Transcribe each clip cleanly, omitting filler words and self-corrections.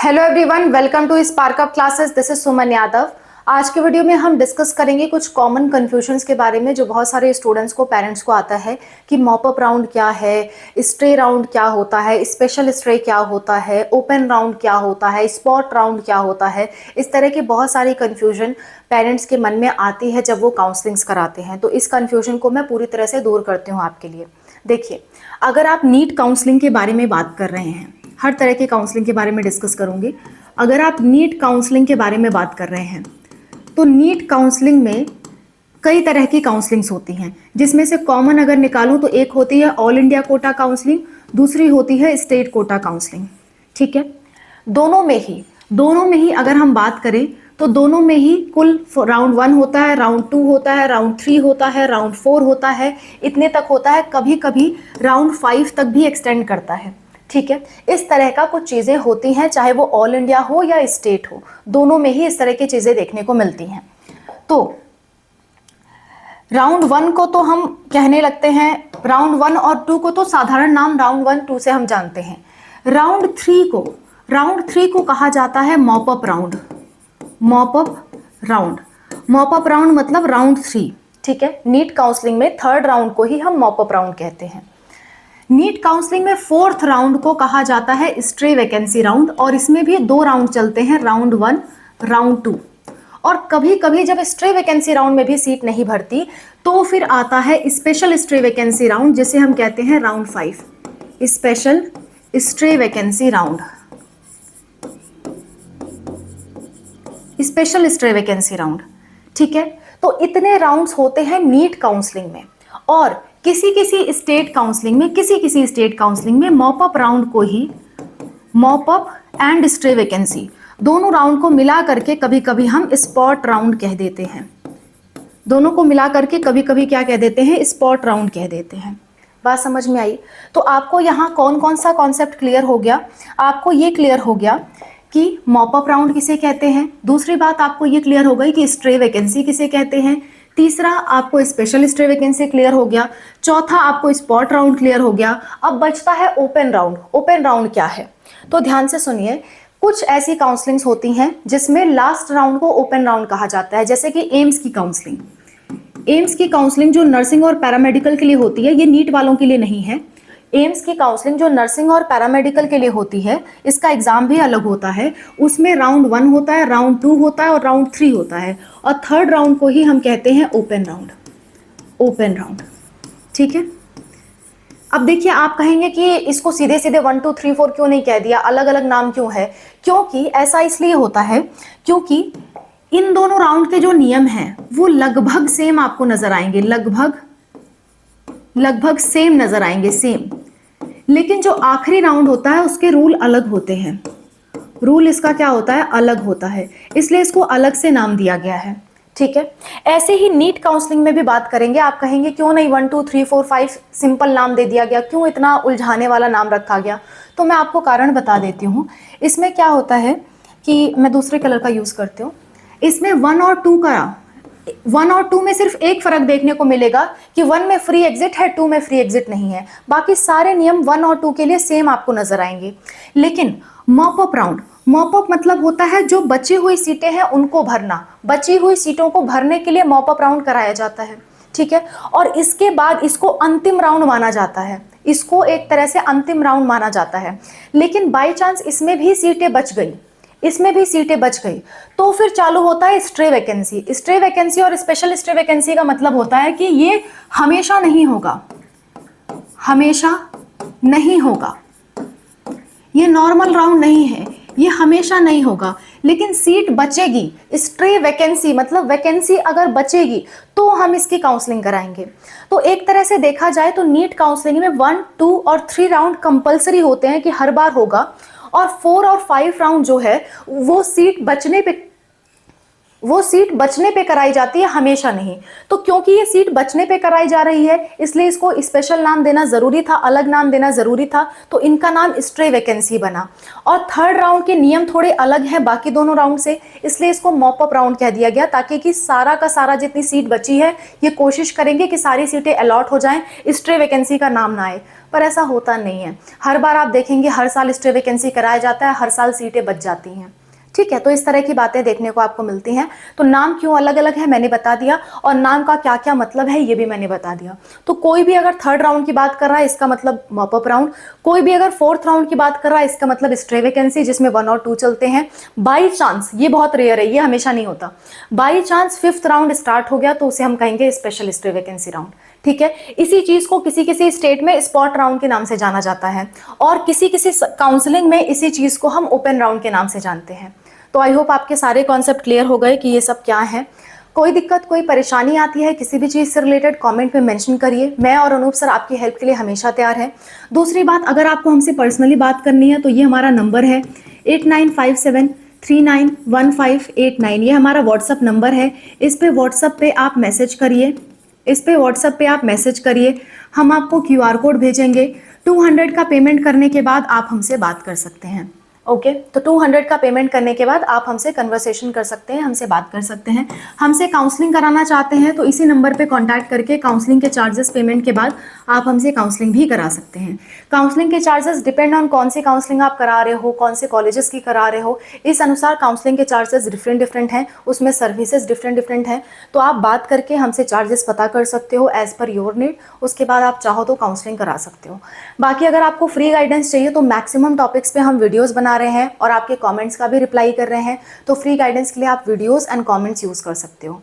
Hello everyone, welcome to spark up classes. This is Suman Yadav. आज के video में हम डिस्कस करेंगे कुछ कॉमन कंफ्यूजन्स के बारे में जो बहुत सारे स्टूडेंट्स को, पेरेंट्स को आता है कि मॉप अप राउंड क्या है, स्ट्रे राउंड क्या होता है, स्पेशल स्ट्रे क्या होता है, ओपन राउंड क्या होता है, स्पॉट राउंड क्या होता है। इस तरह की बहुत सारी कन्फ्यूजन पेरेंट्स के मन में आती है जब वो काउंसलिंग्स कराते हैं। तो इस कन्फ्यूजन को मैं पूरी तरह से दूर करती हूँ आपके लिए। देखिए, अगर आप नीट काउंसलिंग के बारे में बात कर रहे हैं, हर तरह के काउंसलिंग के बारे में डिस्कस करूंगी। अगर आप नीट काउंसलिंग के बारे में बात कर रहे हैं तो नीट काउंसलिंग में कई तरह की काउंसलिंग्स होती हैं, जिसमें से कॉमन अगर निकालूं तो एक होती है ऑल इंडिया कोटा काउंसलिंग, दूसरी होती है स्टेट कोटा काउंसलिंग। ठीक है, दोनों में ही अगर हम बात करें तो दोनों में ही कुल राउंड 1 होता है, राउंड 2 होता है, राउंड 3 होता है, राउंड 4 होता है, इतने तक होता है। कभी कभी राउंड 5 तक भी एक्सटेंड करता है। ठीक है, इस तरह का कुछ चीज़ें होती हैं, चाहे वो ऑल इंडिया हो या स्टेट हो, दोनों में ही इस तरह की चीज़ें देखने को मिलती हैं। तो राउंड 1 को तो हम कहने लगते हैं, राउंड 1 और 2 को तो साधारण नाम राउंड 1 2 से हम जानते हैं। राउंड 3 को कहा जाता है mop up round. Mop up round मतलब राउंड 3। ठीक है, नीट काउंसलिंग में थर्ड राउंड को ही हम मॉप अप राउंड कहते हैं। नीट काउंसलिंग में फोर्थ राउंड को कहा जाता है स्ट्रे वैकेंसी राउंड, और इसमें भी 2 राउंड चलते हैं, राउंड 1, राउंड 2। और कभी कभी जब स्ट्रे वैकेंसी राउंड में भी सीट नहीं भरती तो फिर आता है स्पेशल स्ट्रे वैकेंसी राउंड, जिसे हम कहते हैं round 5, special stray vacancy round. Special stray vacancy round. ठीक है, तो इतने राउंड्स होते हैं नीट काउंसलिंग में। और किसी किसी स्टेट काउंसलिंग में मॉप अप राउंड को ही mop up and stray vacancy दोनों राउंड को मिला करके कभी कभी हम स्पॉट राउंड कह देते हैं। दोनों को मिला करके कभी कभी क्या कह देते हैं, स्पॉट राउंड कह देते हैं। बात समझ में आई? तो आपको यहाँ कौन कौन सा कॉन्सेप्ट क्लियर हो गया? आपको ये क्लियर हो गया कि मॉप अप राउंड किसे कहते हैं। दूसरी बात आपको ये क्लियर हो गई कि स्ट्रे वैकेंसी किसे कहते हैं। तीसरा आपको स्पेशल स्ट्रे वैकेंसी क्लियर हो गया। चौथा आपको स्पॉट राउंड क्लियर हो गया। अब बचता है ओपन राउंड। ओपन राउंड क्या है? तो ध्यान से सुनिए, कुछ ऐसी काउंसलिंग्स होती हैं जिसमें लास्ट राउंड को ओपन राउंड कहा जाता है, जैसे कि एम्स की काउंसलिंग जो नर्सिंग और पैरामेडिकल के लिए होती है, ये नीट वालों के लिए नहीं है। एम्स की काउंसलिंग जो नर्सिंग और पैरामेडिकल के लिए होती है, इसका एग्जाम भी अलग होता है। उसमें राउंड 1 होता है, राउंड 2 होता है और राउंड 3 होता है, और थर्ड राउंड को ही हम कहते हैं ओपन राउंड। ठीक है, अब देखिए, आप कहेंगे कि इसको सीधे सीधे 1 2 3 4 क्यों नहीं कह दिया, अलग अलग नाम क्यों है? क्योंकि ऐसा इसलिए होता है क्योंकि इन दोनों राउंड के जो नियम हैं वो लगभग सेम आपको नजर आएंगे, लगभग सेम नजर आएंगे, सेम। लेकिन जो आखिरी राउंड होता है उसके रूल अलग होते हैं। रूल इसका क्या होता है? अलग होता है, इसलिए इसको अलग से नाम दिया गया है। ठीक है, ऐसे ही नीट काउंसलिंग में भी बात करेंगे। आप कहेंगे क्यों नहीं 1 2 3 4 5 सिंपल नाम दे दिया गया, क्यों इतना उलझाने वाला नाम रखा गया? तो मैं आपको कारण बता देती हूँ। इसमें क्या होता है कि मैं दूसरे कलर का यूज करती हूँ। इसमें 1 और 2 में सिर्फ एक फर्क देखने को मिलेगा कि 1 में फ्री एग्जिट है, 2 में फ्री एग्जिट नहीं है। बाकी सारे नियम 1 और 2 के लिए सेम आपको नजर आएंगे। लेकिन मॉप अप मतलब होता है जो बची हुई सीटें हैं उनको भरना। बची हुई सीटों को भरने के लिए मॉप अप राउंड कराया जाता है। ठीक है, और इसके बाद इसको अंतिम राउंड माना जाता है। इसको एक तरह से अंतिम राउंड माना जाता है। लेकिन बाई चांस इसमें भी सीटें बच गई तो फिर चालू होता है स्ट्रे वैकेंसी और स्पेशल स्ट्रे वैकेंसी का मतलब होता है कि ये हमेशा नहीं होगा। ये नॉर्मल राउंड नहीं है, ये हमेशा नहीं होगा, लेकिन सीट बचेगी। स्ट्रे वैकेंसी मतलब वैकेंसी अगर बचेगी तो हम इसकी काउंसलिंग कराएंगे। तो एक तरह से देखा जाए तो नीट काउंसलिंग में 1 2 और 3 राउंड कंपलसरी होते हैं कि हर बार होगा, और 4 और 5 राउंड जो है वो सीट बचने पे वो सीट बचने पे कराई जाती है, हमेशा नहीं। तो क्योंकि ये सीट बचने पे कराई जा रही है, इसलिए इसको स्पेशल नाम देना जरूरी था, अलग नाम देना जरूरी था, तो इनका नाम स्ट्रे वैकेंसी बना। और थर्ड राउंड के नियम थोड़े अलग हैं बाकी दोनों राउंड से, इसलिए इसको मॉप अप राउंड कह दिया गया, ताकि कि सारा का सारा जितनी सीट बची है ये कोशिश करेंगे कि सारी सीटें अलॉट हो जाएं, स्ट्रे वैकेंसी का नाम ना आए। पर ऐसा होता नहीं है। हर बार आप देखेंगे हर साल स्ट्रे वैकेंसी कराया जाता है, हर साल सीटें बच जाती हैं। ठीक है, तो इस तरह की बातें देखने को आपको मिलती हैं। तो नाम क्यों अलग अलग है मैंने बता दिया, और नाम का क्या क्या मतलब है ये भी मैंने बता दिया। तो कोई भी अगर थर्ड राउंड की बात कर रहा है इसका मतलब मॉप अप राउंड, कोई भी अगर फोर्थ राउंड की बात कर रहा है इसका मतलब स्ट्रे वैकेंसी, जिसमें 1 और 2 चलते हैं। बाई चांस, ये बहुत रेयर है, ये हमेशा नहीं होता, by chance fifth round start हो गया तो उसे हम कहेंगे स्पेशल स्ट्रे वैकेंसी राउंड। ठीक है, इसी चीज को किसी किसी स्टेट में स्पॉट राउंड के नाम से जाना जाता है, और किसी किसी काउंसलिंग में इसी चीज को हम ओपन राउंड के नाम से जानते हैं। तो आई होप आपके सारे कॉन्सेप्ट क्लियर हो गए कि ये सब क्या है। कोई दिक्कत, कोई परेशानी आती है किसी भी चीज़ से रिलेटेड, कमेंट में मेंशन करिए। मैं और अनूप सर आपकी हेल्प के लिए हमेशा तैयार हैं। दूसरी बात, अगर आपको हमसे पर्सनली बात करनी है तो ये हमारा नंबर है 8957391589। ये हमारा व्हाट्सअप नंबर है। इस पे व्हाट्सअप पे आप मैसेज करिए, हम आपको QR कोड भेजेंगे। 200 का पेमेंट करने के बाद आप हमसे बात कर सकते हैं। ओके, तो 200 का पेमेंट करने के बाद आप हमसे कन्वर्सेशन कर सकते हैं, हमसे बात कर सकते हैं। हमसे काउंसलिंग कराना चाहते हैं तो इसी नंबर पे कांटेक्ट करके काउंसलिंग के चार्जेस पेमेंट के बाद आप हमसे काउंसलिंग भी करा सकते हैं। काउंसलिंग के चार्जेस डिपेंड ऑन कौन सी काउंसलिंग आप करा रहे हो, कौन से कॉलेजेस की करा रहे हो, इस अनुसार काउंसलिंग के चार्जेस डिफरेंट हैं, उसमें सर्विसेज डिफरेंट हैं। तो आप बात करके हमसे चार्जेस पता कर सकते हो एज पर योर नीड। उसके बाद आप चाहो तो काउंसलिंग करा सकते हो। बाकी अगर आपको फ्री गाइडेंस चाहिए तो मैक्सिमम टॉपिक्स पे हम वीडियोस बना रहे हैं और आपके कमेंट्स का भी रिप्लाई कर रहे हैं। तो फ्री गाइडेंस के लिए आप वीडियोस एंड कमेंट्स यूज कर सकते हो।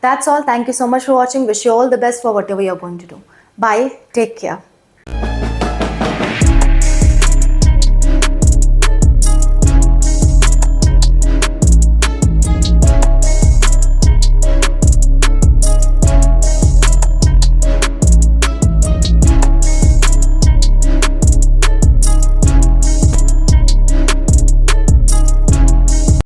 That's all, thank you so much for watching, wish you all the best for whatever you are going to do. Bye, take care.